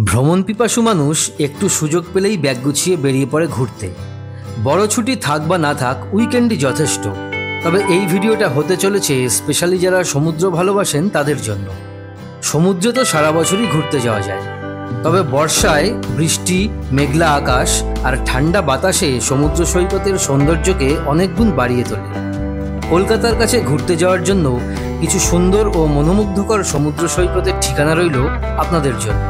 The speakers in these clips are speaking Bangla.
ভ্রমণ পিপাসু মানুষ একটু সুযোগ পেলেই ব্যাগ গুছিয়ে বেরিয়ে পড়ে ঘুরতে। বড় ছুটি থাক বা না থাক, উইকেন্ডই যথেষ্ট। তবে এই ভিডিওটা হতে চলেছে স্পেশালি যারা সমুদ্র ভালোবাসেন তাদের জন্য। সমুদ্রে তো সারা বছরই ঘুরতে যাওয়া যায়, তবে বর্ষায় বৃষ্টি, মেঘলা আকাশ আর ঠান্ডা বাতাসে সমুদ্র সৈকতের সৌন্দর্যকে অনেক গুণ বাড়িয়ে তোলে। কলকাতার কাছে ঘুরতে যাওয়ার জন্য কিছু সুন্দর ও মনোমুগ্ধকর সমুদ্র সৈকতের ঠিকানা রইল আপনাদের জন্য।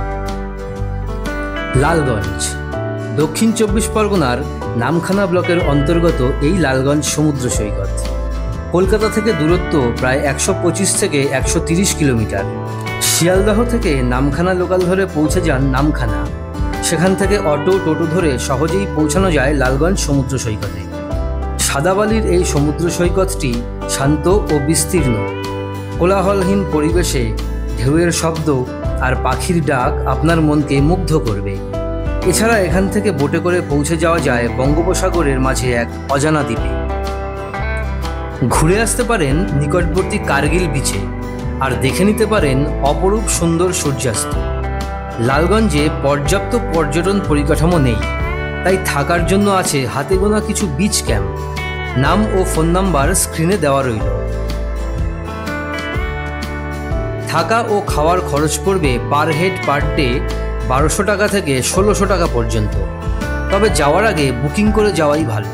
লালগঞ্জ দক্ষিণ 24 পরগনার নামখানা ব্লকের অন্তর্গত এই লালগঞ্জ সমুদ্র সৈকত কলকাতা থেকে দূরত্ব প্রায় 125 থেকে 130 কিলোমিটার। শিয়ালদহ থেকে নামখানা লোকাল ধরে পৌঁছে যান নামখানা। সেখান থেকে অটো, টোটো ধরে সহজেই পৌঁছানো যায় লালগঞ্জ সমুদ্র সৈকতে। সাদাবালির এই সমুদ্র সৈকতটি শান্ত ও বিস্তীর্ণ। কোলাহলহীন পরিবেশে ঢেউয়ের শব্দ আর পাখির ডাক আপনার মনকে মুগ্ধ করবে। এছাড়া এখান থেকে বোটে করে পৌঁছে যাওয়া যায় বঙ্গোপসাগরের মাঝে এক অজানা দ্বীপে। ঘুরে আসতে পারেন নিকটবর্তী কার্গিল বিচে আর দেখে নিতে পারেন অপরূপ সুন্দর সূর্যাস্ত। লালগঞ্জে পর্যাপ্ত পর্যটন পরিকাঠামো নেই, তাই থাকার জন্য আছে হাতে গোনা কিছু বিচ ক্যাম্প। নাম ও ফোন নাম্বার স্ক্রিনে দেওয়া রইল। থাকা ও খাওয়ার খরচ পড়বে পার হেড পার ডে 1200 টাকা থেকে 1600 টাকা পর্যন্ত। তবে যাওয়ার আগে বুকিং করে যাওয়াই ভালো।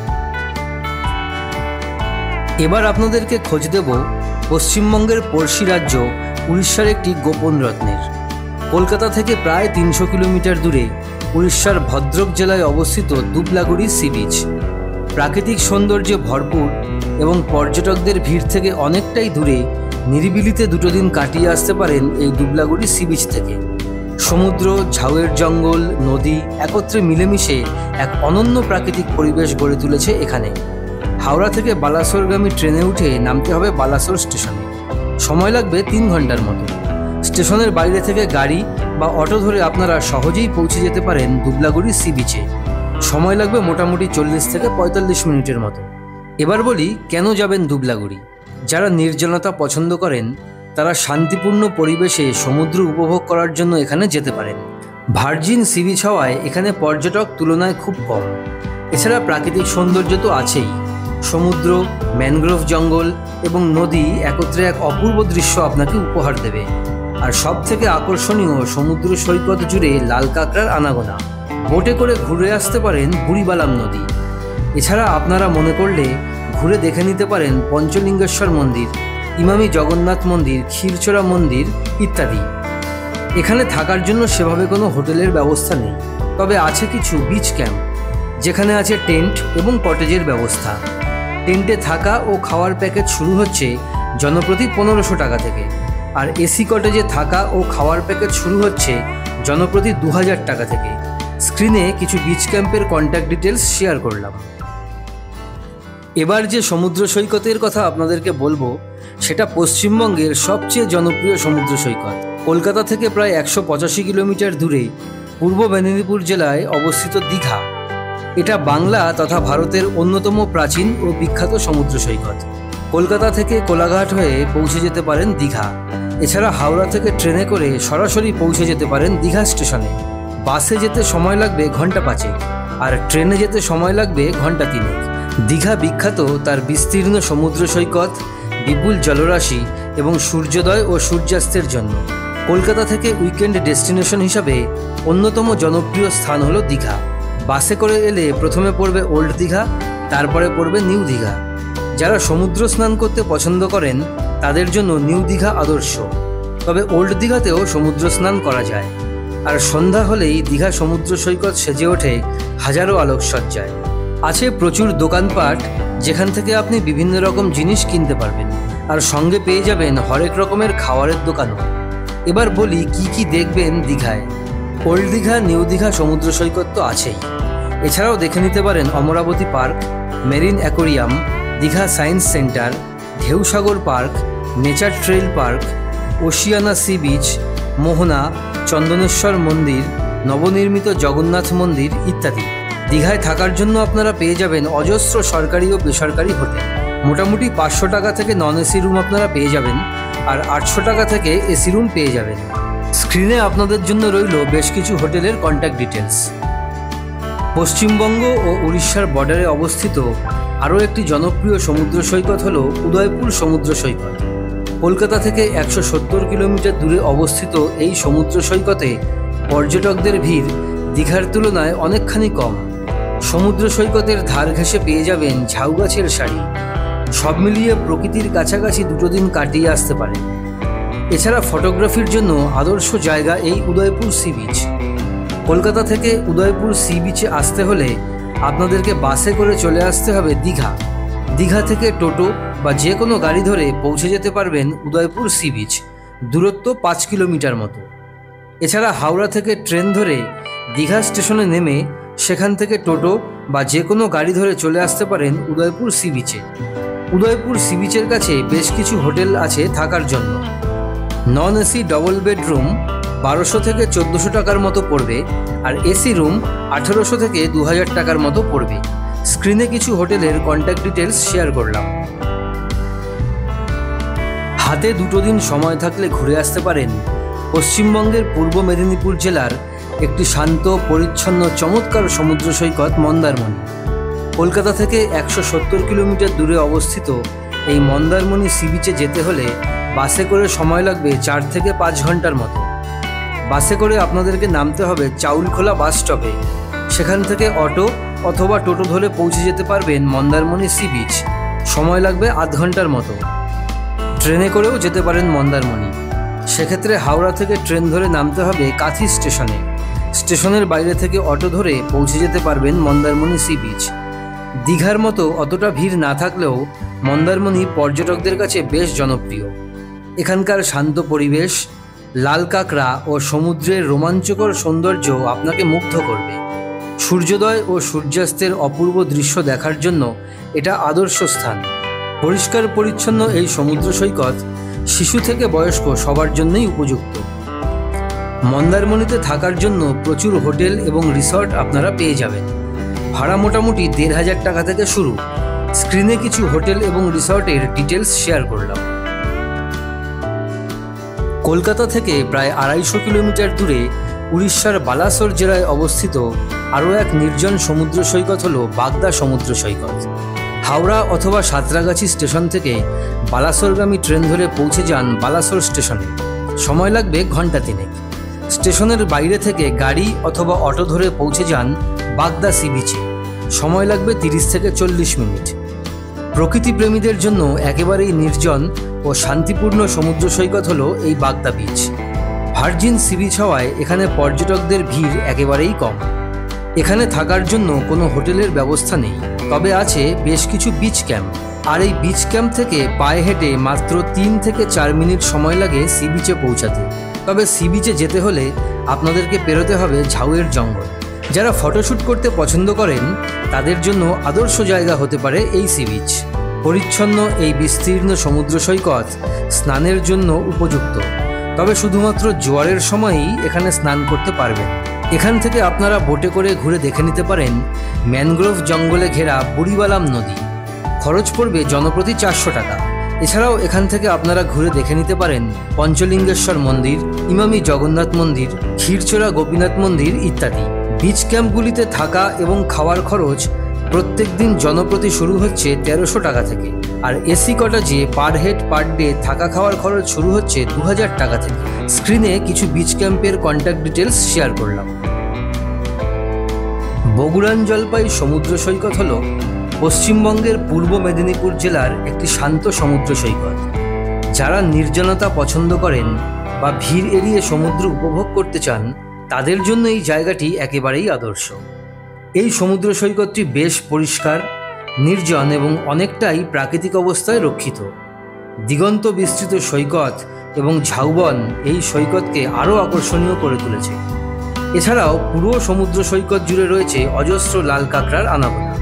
এবার আপনাদেরকে খোঁজ দেব পশ্চিমবঙ্গের পড়শি রাজ্য উড়িষ্যার একটি গোপন রত্নের। কলকাতা থেকে প্রায় 300 কিলোমিটার দূরে উড়িষ্যার ভদ্রক জেলায় অবস্থিত দুবলাগুড়ি সি বিচ। প্রাকৃতিক সৌন্দর্যে ভরপুর এবং পর্যটকদের ভিড় থেকে অনেকটাই দূরে নিরিবিলিতে 2 দিন কাটিয়ে আসতে পারেন এই দুবলাগুড়ি সি বিচ থেকে। সমুদ্র, ঝাউয়ের জঙ্গল, নদী একত্রে মিলেমিশে এক অনন্য প্রাকৃতিক পরিবেশ গড়ে তুলেছে এখানে। হাওড়া থেকে বালাসোরগামী ট্রেনে উঠে নামতে হবে বালাসোর স্টেশনে। সময় লাগবে 3 ঘন্টার মতো। স্টেশনের বাইরে থেকে গাড়ি বা অটো ধরে আপনারা সহজেই পৌঁছে যেতে পারেন দুবলাগুড়ি সি বিচে। সময় লাগবে মোটামুটি 40 থেকে 45 মিনিটের মতো। এবার বলি কেন যাবেন দুবলাগুড়ি। যারা নির্জনতা পছন্দ করেন তারা শান্তিপূর্ণ পরিবেশে সমুদ্র উপভোগ করার জন্য এখানে যেতে পারেন। ভার্জিন সি বিচ হওয়ায় এখানে পর্যটক তুলনায় খুব কম। এছাড়া প্রাকৃতিক সৌন্দর্য তো আছেই। সমুদ্র, ম্যানগ্রোভ জঙ্গল এবং নদী একত্রে এক অপূর্ব দৃশ্য আপনাকে উপহার দেবে। আর সব থেকে আকর্ষণীয় সমুদ্র সৈকত জুড়ে লাল কাঁকড়ার আনাগোনা। বোটে করে ঘুরে আসতে পারেন বুড়িবালাম নদী। এছাড়া আপনারা মনে করলে ঘুরে দেখে নিতে পারেন পঞ্চলিঙ্গেশ্বর মন্দির, ইমামি জগন্নাথ মন্দির, ক্ষীরচোরা মন্দির ইত্যাদি। এখানে থাকার জন্য সেভাবে কোনো হোটেলের ব্যবস্থা নেই, তবে আছে কিছু বিচ ক্যাম্প, যেখানে আছে টেন্ট এবং কটেজের ব্যবস্থা। টেন্টে থাকা ও খাওয়ার প্যাকেজ শুরু হচ্ছে জনপ্রতি 1500 টাকা থেকে, আর এসি কটেজে থাকা ও খাওয়ার প্যাকেজ শুরু হচ্ছে জনপ্রতি 2000 টাকা থেকে। স্ক্রিনে কিছু বিচ ক্যাম্পের কন্ট্যাক্ট ডিটেলস শেয়ার করলাম। এবার যে সমুদ্র সৈকতের কথা আপনাদেরকে বলবো সেটা পশ্চিমবঙ্গের সবচেয়ে জনপ্রিয় সমুদ্র সৈকত। কলকাতা থেকে প্রায় 185 কিলোমিটার দূরে পূর্ব মেদিনীপুর জেলায় অবস্থিত দীঘা। এটা বাংলা তথা ভারতের অন্যতম প্রাচীন ও বিখ্যাত সমুদ্র সৈকত। কলকাতা থেকে কোলাঘাট হয়ে পৌঁছে যেতে পারেন দীঘা। এছাড়া হাওড়া থেকে ট্রেনে করে সরাসরি পৌঁছে যেতে পারেন দীঘা স্টেশনে। বাসে যেতে সময় লাগবে ঘন্টা 5, আর ট্রেনে যেতে সময় লাগবে ঘন্টা 3। দীঘা বিখ্যাত তার বিস্তীর্ণ সমুদ্র সৈকত, বিপুল জলরাশি এবং সূর্যোদয় ও সূর্যাস্তের জন্য। কলকাতা থেকে উইকেন্ড ডেস্টিনেশন হিসাবে অন্যতম জনপ্রিয় স্থান হলো দীঘা। বাসে করে এলে প্রথমে পড়বে ওল্ড দীঘা, তারপরে পড়বে নিউ দীঘা। যারা সমুদ্র স্নান করতে পছন্দ করেন তাদের জন্য নিউ দীঘা আদর্শ, তবে ওল্ড দীঘাতেও সমুদ্র স্নান করা যায়। আর সন্ধ্যা হলেই দীঘা সমুদ্র সৈকত সেজে ওঠে হাজারো আলোকসজ্জায়। আছে প্রচুর দোকানপাট, যেখান থেকে আপনি বিভিন্ন রকম জিনিস কিনতে পারবেন, আর সঙ্গে পেয়ে যাবেন হরেক রকমের খাবারের দোকানও। এবার বলি কি কি দেখবেন দীঘায়। ওল্ড দীঘা, নিউ দীঘা সমুদ্র সৈকত তো আছেই। এছাড়াও দেখে নিতে পারেন Amarabati park, marine aquarium, Digha science centre, Dheusagar park, nature trail park, Oceana sea beach, Mohana, Chandaneswar মন্দির, নবনির্মিত জগন্নাথ মন্দির ইত্যাদি। দীঘায় থাকার জন্য আপনারা পেয়ে যাবেন অজস্র সরকারি ও বেসরকারি হোটেল। মোটামুটি 500 টাকা থেকে নন এসি রুম আপনারা পেয়ে যাবেন, আর 800 টাকা থেকে এসি রুম পেয়ে যাবেন। স্ক্রিনে আপনাদের জন্য রইল বেশ কিছু হোটেলের কন্ট্যাক্ট ডিটেলস। পশ্চিমবঙ্গ ও উড়িষ্যার বর্ডারে অবস্থিত আরও একটি জনপ্রিয় সমুদ্র সৈকত হল উদয়পুর সমুদ্র সৈকত। কলকাতা থেকে 170 কিলোমিটার দূরে অবস্থিত এই সমুদ্র সৈকতে পর্যটকদের ভিড় দীঘার তুলনায় অনেকখানি কম। সমুদ্র সৈকতের ধার ঘেঁষে পেয়ে যাবেন ঝাউগাছের শাড়ি। সব মিলিয়ে প্রকৃতির কাছাকাছি দুটো দিন কাটিয়ে আসতে পারে। এছাড়া ফটোগ্রাফির জন্য আদর্শ জায়গা এই উদয়পুর সি বিচ। কলকাতা থেকে উদয়পুর সি বিচে আসতে হলে আপনাদেরকে বাসে করে চলে আসতে হবে দীঘা। দীঘা থেকে টোটো বা যে কোনো গাড়ি ধরে পৌঁছে যেতে পারবেন উদয়পুর সি বিচ, দূরত্ব 5 কিলোমিটার মতো। এছাড়া হাওড়া থেকে ট্রেন ধরে দীঘা স্টেশনে নেমে সেখান থেকে টোটো বা যে কোনো গাড়ি ধরে চলে আসতে পারেন উদয়পুর সি বিচে। উদয়পুর সি বিচের কাছে বেশ কিছু হোটেল আছে থাকার জন্য। নন এসি ডবল বেডরুম 1200 থেকে 1400 টাকার মতো পড়বে, আর এসি রুম 1800 থেকে 2000 টাকার মতো পড়বে। স্ক্রিনে কিছু হোটেলের কন্ট্যাক্ট ডিটেলস শেয়ার করলাম। হাতে 2 দিন সময় থাকলে ঘুরে আসতে পারেন পশ্চিমবঙ্গের পূর্ব মেদিনীপুর জেলার একটি শান্ত, পরিচ্ছন্ন, চমৎকার সমুদ্র সৈকত মন্দারমণি। কলকাতা থেকে 170 কিলোমিটার দূরে অবস্থিত এই মন্দারমণি সি বিচে যেতে হলে বাসে করে সময় লাগবে 4 থেকে 5 ঘন্টার মতো। বাসে করে আপনাদেরকে নামতে হবে চাউলখোলা বাস স্টপে। সেখান থেকে অটো অথবা টোটো ধরে পৌঁছে যেতে পারবেন মন্দারমণি সি বিচ, সময় লাগবে আধ ঘন্টার মতো। ট্রেনে করেও যেতে পারেন মন্দারমণি। সেক্ষেত্রে হাওড়া থেকে ট্রেন ধরে নামতে হবে কাথি স্টেশনে। স্টেশনের বাইরে থেকে অটো ধরে পৌঁছে যেতে পারবেন মন্দারমণি সি বিচ। দীঘার মতো অতটা ভিড় না থাকলেও মন্দারমণি পর্যটকদের কাছে বেশ জনপ্রিয়। এখানকার শান্ত পরিবেশ, লাল কাঁকড়া ও সমুদ্রের রোমাঞ্চকর সৌন্দর্য আপনাকে মুগ্ধ করবে। সূর্যোদয় ও সূর্যাস্তের অপূর্ব দৃশ্য দেখার জন্য এটা আদর্শ স্থান। পরিষ্কার পরিচ্ছন্ন এই সমুদ্র সৈকত শিশু থেকে বয়স্ক সবার জন্যই উপযুক্ত। মন্দারমণিতে থাকার জন্য প্রচুর হোটেল এবং রিসর্ট আপনারা পেয়ে যাবেন। ভাড়া মোটামুটি 1500 টাকা থেকে শুরু। স্ক্রিনে কিছু হোটেল এবং রিসর্টের ডিটেলস শেয়ার করলাম। কলকাতা থেকে প্রায় 250 কিলোমিটার দূরে উড়িষ্যার বালাসোর জেলায় অবস্থিত আরও এক নির্জন সমুদ্র সৈকত হল বাগদা সমুদ্র সৈকত। হাওড়া অথবা সাঁতরাগাছি স্টেশন থেকে বালাসোরগামী ট্রেন ধরে পৌঁছে যান বালাসোর স্টেশনে, সময় লাগবে ঘন্টা 3। স্টেশনের বাইরে থেকে গাড়ি অথবা অটো ধরে পৌঁছে যান বাগদা সি বিচে, সময় লাগবে 30 থেকে 40 মিনিট। প্রকৃতিপ্রেমীদের জন্য একেবারেই নির্জন ও শান্তিপূর্ণ সমুদ্র সৈকত হলো এই বাগদা বিচ। ভার্জিন সি বিচ হওয়ায় এখানে পর্যটকদের ভিড় একেবারেই কম। এখানে থাকার জন্য কোনো হোটেলের ব্যবস্থা নেই, তবে আছে বেশ কিছু বিচ ক্যাম্প। আর এই বিচ ক্যাম্প থেকে পায়ে হেঁটে মাত্র 3 থেকে 4 মিনিট সময় লাগে সি বিচে পৌঁছাতে। তবে সি বিচে যেতে হলে আপনাদেরকে পেরোতে হবে ঝাউয়ের জঙ্গল। যারা ফটোশ্যুট করতে পছন্দ করেন তাদের জন্য আদর্শ জায়গা হতে পারে এই সি বিচ। পরিচ্ছন্ন এই বিস্তীর্ণ সমুদ্র সৈকত স্নানের জন্য উপযুক্ত, তবে শুধুমাত্র জোয়ারের সময়ই এখানে স্নান করতে পারবেন। এখান থেকে আপনারা বোটে করে ঘুরে দেখে নিতে পারেন ম্যানগ্রোভ জঙ্গলে ঘেরা বুড়িবালাম নদী। খরচ পড়বে জনপ্রতি 400 টাকা। এছাড়াও এখান থেকে আপনারা ঘুরে দেখে নিতে পারেন পঞ্চলিঙ্গেশ্বর মন্দির, ইমামি জগন্নাথ মন্দির, ক্ষীরচোরা গোপীনাথ মন্দির ইত্যাদি। বিচ ক্যাম্পগুলিতে থাকা এবং খাওয়ার খরচ প্রত্যেক দিন জনপ্রতি শুরু হচ্ছে 1300 টাকা থেকে, আর এসি কটেজে পার হেড পার ডে থাকা খাওয়ার খরচ শুরু হচ্ছে 2000 টাকা থেকে। স্ক্রিনে কিছু বিচ ক্যাম্পের কন্ট্যাক্ট ডিটেলস শেয়ার করলাম। বগুড়ান জলপাই সমুদ্র সৈকত হল পশ্চিমবঙ্গের পূর্ব মেদিনীপুর জেলার একটি শান্ত সমুদ্র সৈকত। যারা নির্জনতা পছন্দ করেন বা ভিড় এড়িয়ে সমুদ্র উপভোগ করতে চান তাদের জন্য এই জায়গাটি একেবারেই আদর্শ। এই সমুদ্র সৈকতটি বেশ পরিষ্কার, নির্জন এবং অনেকটাই প্রাকৃতিক অবস্থায় রক্ষিত। দিগন্ত বিস্তৃত সৈকত এবং ঝাউবন এই সৈকতকে আরও আকর্ষণীয় করে তুলেছে। এছাড়াও পুরো সমুদ্র সৈকত জুড়ে রয়েছে অজস্র লাল কাঁকড়ার আনাগোনা।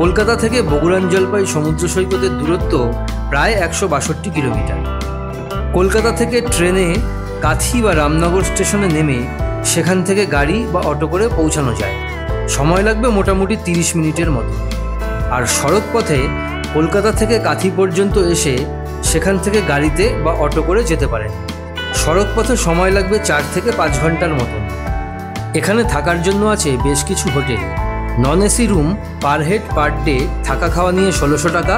কলকাতা থেকে বগুড়ান জলপাই সমুদ্র সৈকতের দূরত্ব প্রায় 162 কিলোমিটার। কলকাতা থেকে ট্রেনে কাথি বা রামনগর স্টেশনে নেমে সেখান থেকে গাড়ি বা অটো করে পৌঁছানো যায়, সময় লাগবে মোটামুটি 30 মিনিটের মতো। আর সড়ক পথে কলকাতা থেকে কাথি পর্যন্ত এসে সেখান থেকে গাড়িতে বা অটো করে যেতে পারেন। সড়ক পথে সময় লাগবে 4 থেকে 5 ঘন্টার মতন। এখানে থাকার জন্য আছে বেশ কিছু হোটেল। নন এসি রুম পার হেড পার ডে থাকা খাওয়া নিয়ে 1600 টাকা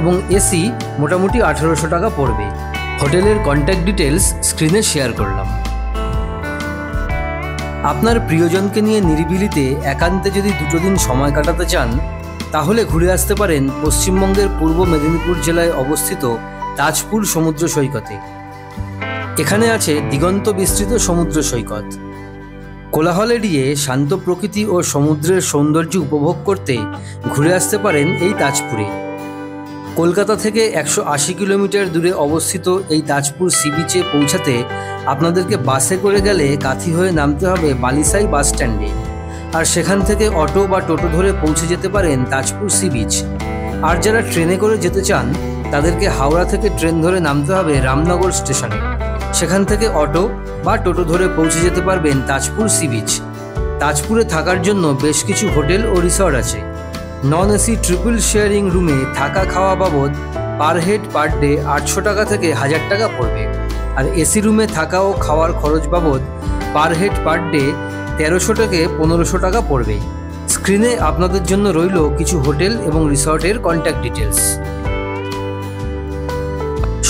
এবং এসি মোটামুটি 1800 টাকা পড়বে। হোটেলের কন্ট্যাক্ট ডিটেলস স্ক্রিনে শেয়ার করলাম। আপনার প্রিয়জনকে নিয়ে নিরিবিলিতে একান্তে যদি 2 দিন সময় কাটাতে চান, তাহলে ঘুরে আসতে পারেন পশ্চিমবঙ্গের পূর্ব মেদিনীপুর জেলায় অবস্থিত তাজপুর সমুদ্র সৈকতে। এখানে আছে দিগন্ত বিস্তৃত সমুদ্র সৈকত। কোলাহল এড়িয়ে শান্ত প্রকৃতি ও সমুদ্রের সৌন্দর্য উপভোগ করতে ঘুরে আসতে পারেন এই তাজপুরে। কলকাতা থেকে 180 কিলোমিটার দূরে অবস্থিত এই তাজপুর সি বিচে পৌঁছাতে আপনাদেরকে বাসে করে গেলে কাথি হয়ে নামতে হবে বালিসাই বাস স্ট্যান্ডে, আর সেখান থেকে অটো বা টোটো ধরে পৌঁছে যেতে পারেন তাজপুর সি বিচ। আর যারা ট্রেনে করে যেতে চান তাদেরকে হাওড়া থেকে ট্রেন ধরে নামতে হবে রামনগর স্টেশনে, সেখান থেকে অটো বা টোটো ধরে পৌঁছে যেতে পারবেন তাজপুর সি বিচ। তাজপুরে থাকার জন্য বেশ কিছু হোটেল ও রিসর্ট আছে। নন এসি ট্রিপল শেয়ারিং রুমে থাকা খাওয়া বাবদ পার হেড পার ডে 800 টাকা থেকে 1000 টাকা পড়বে, আর এসি রুমে থাকা ও খাওয়ার খরচ বাবদ পার হেড পার ডে 1300 থেকে 1500 টাকা পড়বে। স্ক্রিনে আপনাদের জন্য রইল কিছু হোটেল এবং রিসর্টের কন্ট্যাক্ট ডিটেলস।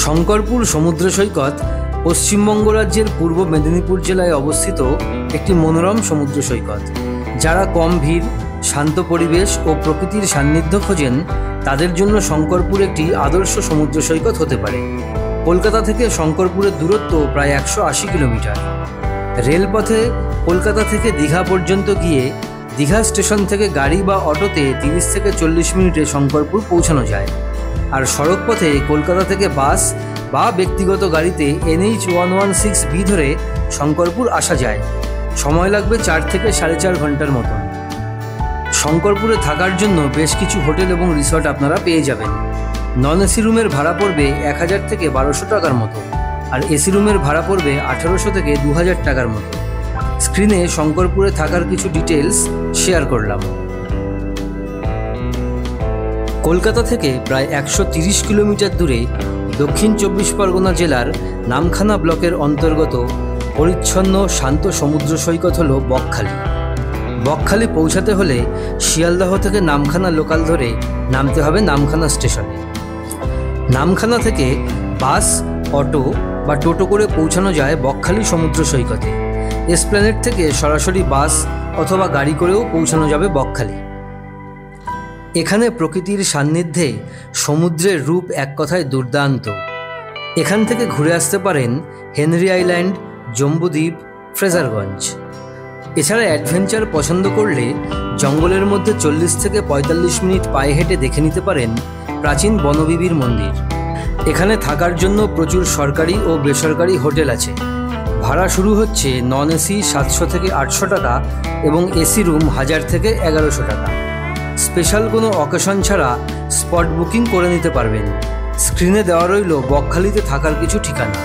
শঙ্করপুর সমুদ্র সৈকত পশ্চিমবঙ্গ রাজ্যের পূর্ব মেদিনীপুর জেলায় অবস্থিত একটি মনোরম সমুদ্র সৈকত। যারা কম ভিড়, শান্ত পরিবেশ ও প্রকৃতির সান্নিধ্য খোঁজেন তাদের জন্য শঙ্করপুর একটি আদর্শ সমুদ্র সৈকত হতে পারে। কলকাতা থেকে শঙ্করপুরের দূরত্ব প্রায় 180 কিলোমিটার। রেলপথে কলকাতা থেকে দীঘা পর্যন্ত গিয়ে দীঘা স্টেশন থেকে গাড়ি বা অটোতে 30 থেকে 40 মিনিটে শঙ্করপুর পৌঁছানো যায়। আর সড়ক পথে কলকাতা থেকে বাস বা ব্যক্তিগত গাড়িতে NH 116B ধরে শঙ্করপুর আসা যায়। সময় লাগবে 4 থেকে 4.5 ঘন্টার মতন। শঙ্করপুরে থাকার জন্য বেশ কিছু হোটেল এবং রিসর্ট আপনারা পেয়ে যাবেন। নন এসি রুমের ভাড়া পড়বে 1000 থেকে 1200 টাকার মতো, আর এসি রুমের ভাড়া পড়বে 1800 থেকে 2000 টাকার মতো। স্ক্রিনে শঙ্করপুরে থাকার কিছু ডিটেলস শেয়ার করলাম। কলকাতা থেকে প্রায় 130 কিলোমিটার দূরে দক্ষিণ 24 পরগনা জেলার নামখানা ব্লকের অন্তর্গত পরিচ্ছন্ন শান্ত সমুদ্র সৈকত হল বকখালি। বকখালি পৌঁছাতে হলে শিয়ালদহ থেকে নামখানা লোকাল ধরে নামতে হবে নামখানা স্টেশনে। নামখানা থেকে বাস, অটো বা টোটো করে পৌঁছানো যায় বকখালি সমুদ্র সৈকতে। এসপ্ল্যানেড থেকে সরাসরি বাস অথবা গাড়ি করেও পৌঁছানো যাবে বকখালি। এখানে প্রকৃতির সান্নিধ্যে সমুদ্রের রূপ এক কথায় দুর্দান্ত। এখান থেকে ঘুরে আসতে পারেন হেনরি আইল্যান্ড, জম্বুদ্বীপ, ফ্রেজারগঞ্জ। এছাড়া অ্যাডভেঞ্চার পছন্দ করলে জঙ্গলের মধ্যে 40 থেকে 45 মিনিট পায়ে হেঁটে দেখে নিতে পারেন প্রাচীন বনবিবির মন্দির। এখানে থাকার জন্য প্রচুর সরকারি ও বেসরকারি হোটেল আছে। ভাড়া শুরু হচ্ছে নন এসি 700 থেকে 800 টাকা এবং এসি রুম 1000 থেকে 1100 টাকা। স্পেশাল কোনো অকেশন ছাড়া স্পট বুকিং করে নিতে পারবেন। স্ক্রিনে দেওয়া রইল বকখালিতে থাকার কিছু ঠিকানা।